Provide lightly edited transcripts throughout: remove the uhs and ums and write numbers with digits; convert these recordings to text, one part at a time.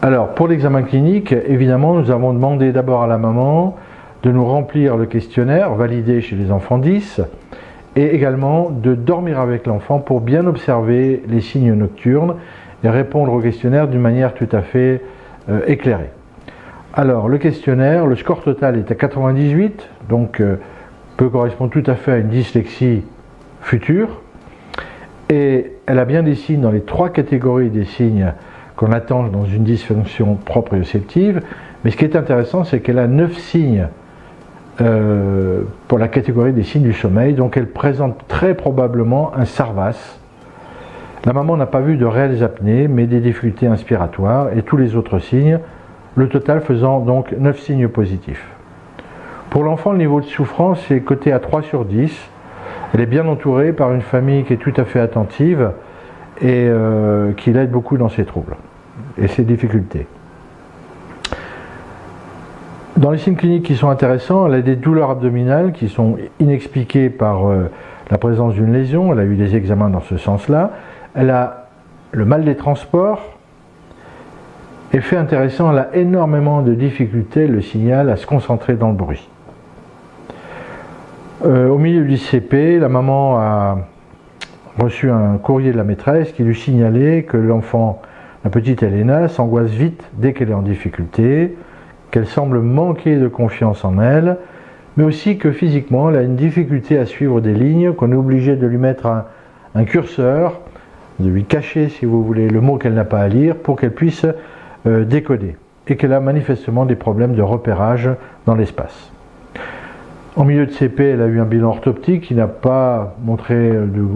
Alors, pour l'examen clinique, évidemment, nous avons demandé d'abord à la maman de nous remplir le questionnaire validé chez les enfants 10 et également de dormir avec l'enfant pour bien observer les signes nocturnes et répondre au questionnaire d'une manière tout à fait éclairée. Alors, le questionnaire, le score total est à 98, donc peut correspondre tout à fait à une dyslexie future. Et elle a bien des signes dans les 3 catégories des signes qu'on attend dans une dysfonction proprioceptive. Mais ce qui est intéressant, c'est qu'elle a 9 signes pour la catégorie des signes du sommeil. Donc elle présente très probablement un SARVAS. La maman n'a pas vu de réelles apnées, mais des difficultés inspiratoires et tous les autres signes. Le total faisant donc 9 signes positifs. Pour l'enfant, le niveau de souffrance est coté à 3 sur 10. Elle est bien entourée par une famille qui est tout à fait attentive et qui l'aide beaucoup dans ses troubles et ses difficultés. Dans les signes cliniques qui sont intéressants, elle a des douleurs abdominales qui sont inexpliquées par la présence d'une lésion. Elle a eu des examens dans ce sens-là. Elle a le mal des transports. Et fait intéressant, elle a énormément de difficultés, le signal, à se concentrer dans le bruit. Au milieu du CP, la maman a reçu un courrier de la maîtresse qui lui signalait que l'enfant, la petite Elena, s'angoisse vite dès qu'elle est en difficulté, qu'elle semble manquer de confiance en elle, mais aussi que physiquement, elle a une difficulté à suivre des lignes, qu'on est obligé de lui mettre un curseur, de lui cacher, si vous voulez, le mot qu'elle n'a pas à lire pour qu'elle puisse décoder, et qu'elle a manifestement des problèmes de repérage dans l'espace. En milieu de CP, elle a eu un bilan orthoptique qui n'a pas montré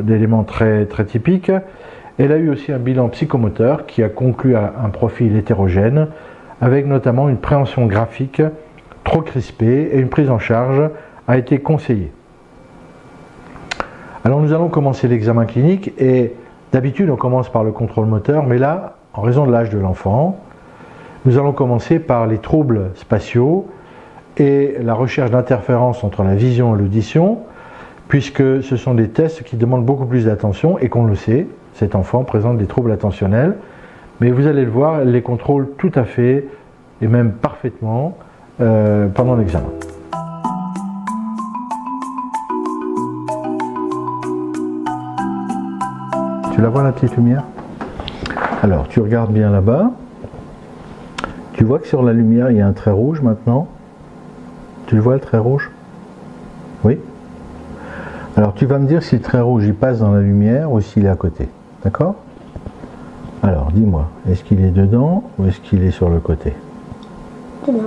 d'éléments très typiques. Elle a eu aussi un bilan psychomoteur qui a conclu à un profil hétérogène, avec notamment une préhension graphique trop crispée et une prise en charge a été conseillée. Alors nous allons commencer l'examen clinique et d'habitude on commence par le contrôle moteur, mais là, en raison de l'âge de l'enfant, nous allons commencer par les troubles spatiaux et la recherche d'interférences entre la vision et l'audition, puisque ce sont des tests qui demandent beaucoup plus d'attention et qu'on le sait, cet enfant présente des troubles attentionnels, mais vous allez le voir, elle les contrôle tout à fait et même parfaitement pendant l'examen. Tu la vois la petite lumière? Alors tu regardes bien là-bas, tu vois que sur la lumière il y a un trait rouge maintenant. Tu le vois le trait rouge? Oui? Alors tu vas me dire si le trait rouge il passe dans la lumière ou s'il est à côté. D'accord? Alors dis-moi, est-ce qu'il est dedans ou est-ce qu'il est sur le côté? Dedans.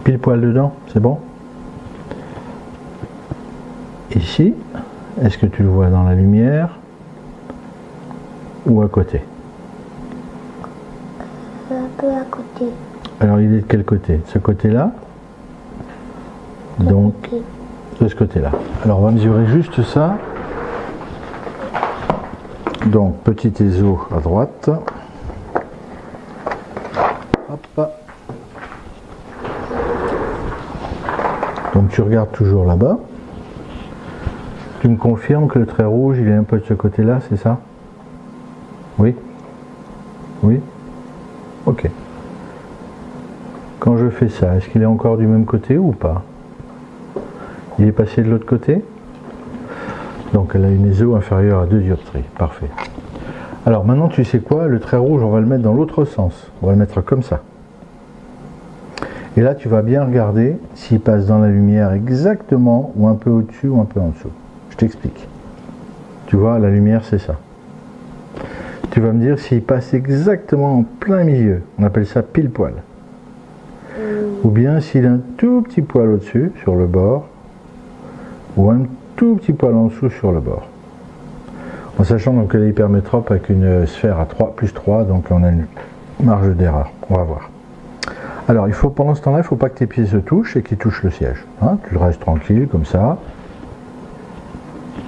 Pile poil dedans, c'est bon? Ici, est-ce que tu le vois dans la lumière ou à côté? Un peu à côté. Alors il est de quel côté? De ce côté-là? Donc, de ce côté-là. Alors on va mesurer juste ça. Donc, petit éso à droite. Hop. Donc tu regardes toujours là-bas. Tu me confirmes que le trait rouge, il est un peu de ce côté-là, c'est ça? Oui? Oui? Ok. Quand je fais ça, est-ce qu'il est encore du même côté ou pas? Il est passé de l'autre côté? Donc elle a une ESO inférieure à 2 dioptries. Parfait. Alors maintenant tu sais quoi? Le trait rouge, on va le mettre dans l'autre sens. On va le mettre comme ça. Et là tu vas bien regarder s'il passe dans la lumière exactement ou un peu au-dessus ou un peu en dessous. Je t'explique. Tu vois, la lumière c'est ça. Tu vas me dire s'il passe exactement en plein milieu. On appelle ça pile poil. Ou bien s'il est un tout petit poil au-dessus, sur le bord, ou un tout petit poil en dessous sur le bord. En sachant donc que l'hypermétrope avec une sphère à 3, plus 3, donc on a une marge d'erreur. On va voir. Alors, il faut, pendant ce temps-là, il ne faut pas que tes pieds se touchent et qu'ils touchent le siège. Hein, tu restes tranquille, comme ça.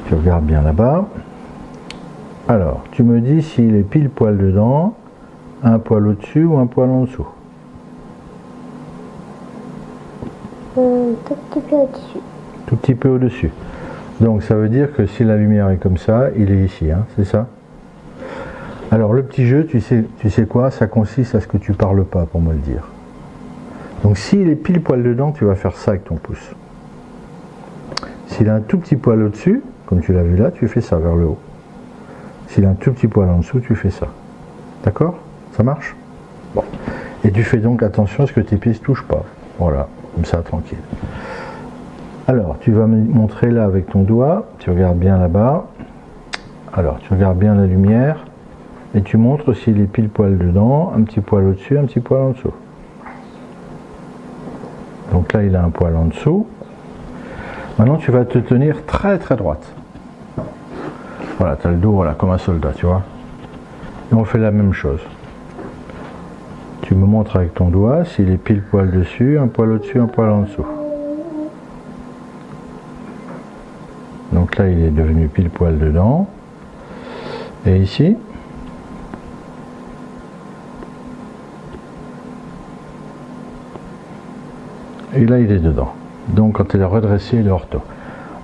Tu regardes bien là-bas. Alors, tu me dis s'il est pile poil dedans, un poil au-dessus ou un poil en dessous. Tout petit peu au-dessus. Tout petit peu au-dessus. Donc ça veut dire que si la lumière est comme ça, il est ici, hein, c'est ça? Alors le petit jeu, tu sais quoi, ça consiste à ce que tu parles pas pour me le dire. Donc s'il est pile poil dedans, tu vas faire ça avec ton pouce. S'il a un tout petit poil au-dessus, comme tu l'as vu là, tu fais ça vers le haut. S'il a un tout petit poil en dessous, tu fais ça. D'accord? Ça marche? Bon. Et tu fais donc attention à ce que tes pieds ne se touchent pas. Voilà, comme ça, tranquille. Alors, tu vas me montrer là avec ton doigt, tu regardes bien là-bas. Alors, tu regardes bien la lumière et tu montres s'il est pile poil dedans, un petit poil au-dessus, un petit poil en dessous. Donc là, il a un poil en dessous. Maintenant, tu vas te tenir très très droite. Voilà, tu as le dos voilà, comme un soldat, tu vois. Et on fait la même chose. Tu me montres avec ton doigt s'il est pile poil dessus, un poil au-dessus, un poil en dessous. Donc là, il est devenu pile poil dedans. Et ici, et là, il est dedans. Donc quand il est redressé, il est ortho.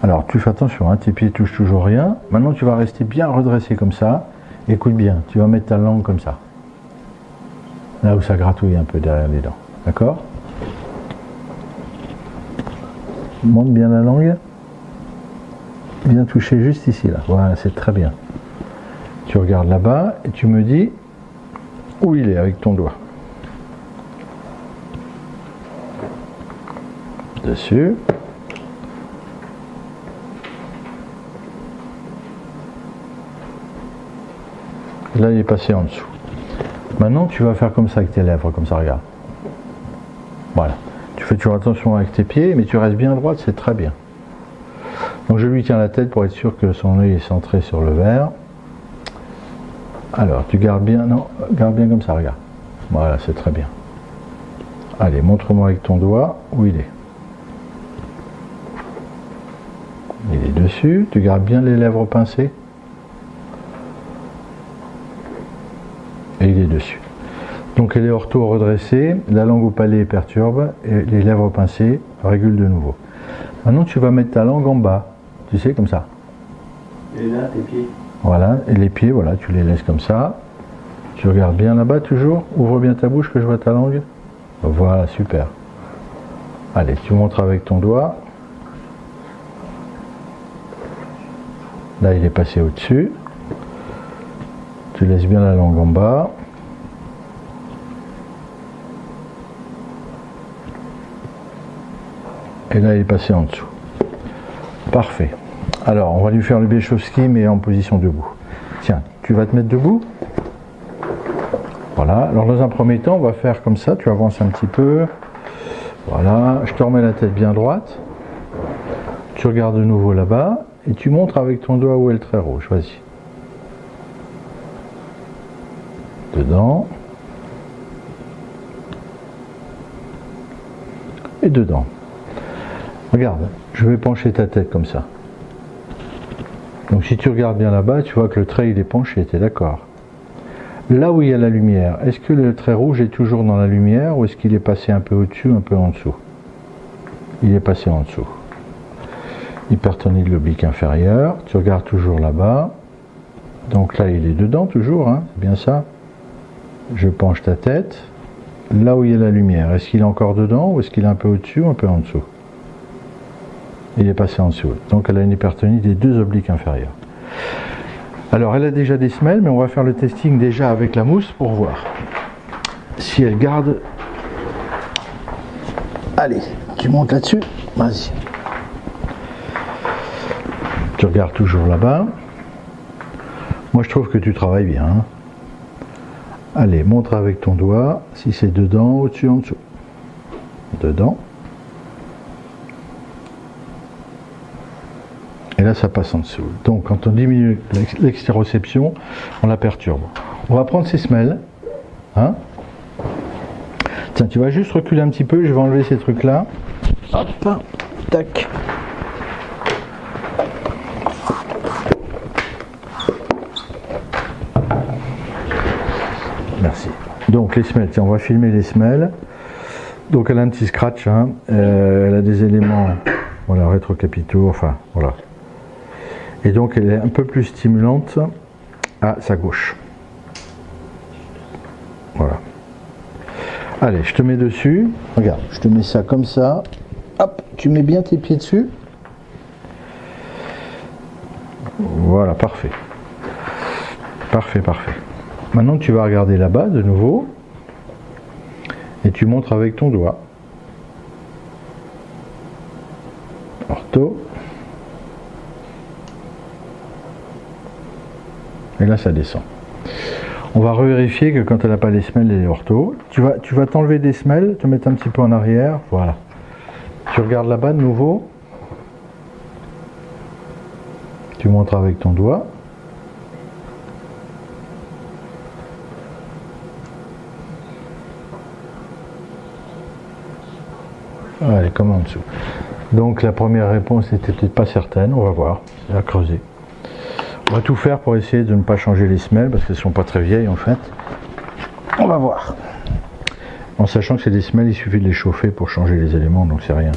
Alors tu fais attention, hein, tes pieds touchent toujours rien. Maintenant, tu vas rester bien redressé comme ça. Écoute bien, tu vas mettre ta langue comme ça. Là où ça gratouille un peu derrière les dents. D'accord? Monte bien la langue. Bien toucher juste ici, là. Voilà, c'est très bien. Tu regardes là-bas et tu me dis où il est avec ton doigt. Dessus. Là, il est passé en dessous. Maintenant, tu vas faire comme ça avec tes lèvres, comme ça, regarde. Voilà. Tu fais toujours attention avec tes pieds, mais tu restes bien droite, c'est très bien. Donc, je lui tiens la tête pour être sûr que son œil est centré sur le verre. Alors, tu gardes bien, non, garde bien comme ça, regarde. Voilà, c'est très bien. Allez, montre-moi avec ton doigt où il est. Il est dessus, tu gardes bien les lèvres pincées. Et il est dessus. Donc elle est ortho redressée, la langue au palais perturbe, et les lèvres pincées régulent de nouveau. Maintenant tu vas mettre ta langue en bas, tu sais, comme ça. Et là, tes pieds. Voilà, et les pieds, voilà, tu les laisses comme ça. Tu regardes bien là-bas toujours, ouvre bien ta bouche que je vois ta langue. Voilà, super. Allez, tu montres avec ton doigt. Là, il est passé au-dessus. Tu laisses bien la langue en bas. Et là, il est passé en dessous. Parfait. Alors, on va lui faire le Biechowski, mais en position debout. Tiens, tu vas te mettre debout. Voilà. Alors, dans un premier temps, on va faire comme ça. Tu avances un petit peu. Voilà. Je te remets la tête bien droite. Tu regardes de nouveau là-bas. Et tu montres avec ton doigt où est le trait rouge. Vas-y. Dedans. Et dedans. Regarde, je vais pencher ta tête comme ça. Donc si tu regardes bien là-bas, tu vois que le trait il est penché, tu es d'accord? Là où il y a la lumière, est-ce que le trait rouge est toujours dans la lumière ou est-ce qu'il est passé un peu au-dessus, un peu en dessous? Il est passé en dessous. Hypertonie de l'oblique inférieur, tu regardes toujours là-bas. Donc là il est dedans toujours, hein, c'est bien ça. Je penche ta tête. Là où il y a la lumière, est-ce qu'il est encore dedans ou est-ce qu'il est un peu au-dessus ou un peu en dessous? Il est passé en dessous. Donc elle a une hypertonie des deux obliques inférieurs. Alors elle a déjà des semelles, mais on va faire le testing déjà avec la mousse pour voir si elle garde. Allez, tu montes là-dessus. Vas-y. Tu regardes toujours là-bas. Moi je trouve que tu travailles bien. Hein. Allez, montre avec ton doigt si c'est dedans, au-dessus, en dessous. Dedans. Et là, ça passe en dessous. Donc, quand on diminue l'extéroception, on la perturbe. On va prendre ces semelles. Hein? Tiens, tu vas juste reculer un petit peu. Je vais enlever ces trucs-là. Hop, tac. Merci. Donc, les semelles. Tiens, on va filmer les semelles. Donc, elle a un petit scratch. Hein. Elle a des éléments, voilà, rétrocapitaux. Enfin, voilà. Et donc elle est un peu plus stimulante à sa gauche. Allez, je te mets dessus. Regarde, je te mets ça comme ça. Hop, tu mets bien tes pieds dessus. Voilà, parfait. Parfait, parfait. Maintenant, tu vas regarder là-bas de nouveau. Et tu montres avec ton doigt. Ortho. Et là, ça descend. On va vérifier que quand elle n'a pas les semelles, elle est ortho. Tu vas t'enlever des semelles, te mettre un petit peu en arrière. Voilà. Tu regardes là-bas de nouveau. Tu montres avec ton doigt. Allez, comme en dessous. Donc la première réponse n'était peut-être pas certaine. On va voir. C'est à creuser. On va tout faire pour essayer de ne pas changer les semelles parce qu'elles ne sont pas très vieilles en fait. On va voir. En sachant que c'est des semelles, il suffit de les chauffer pour changer les éléments, donc c'est rien.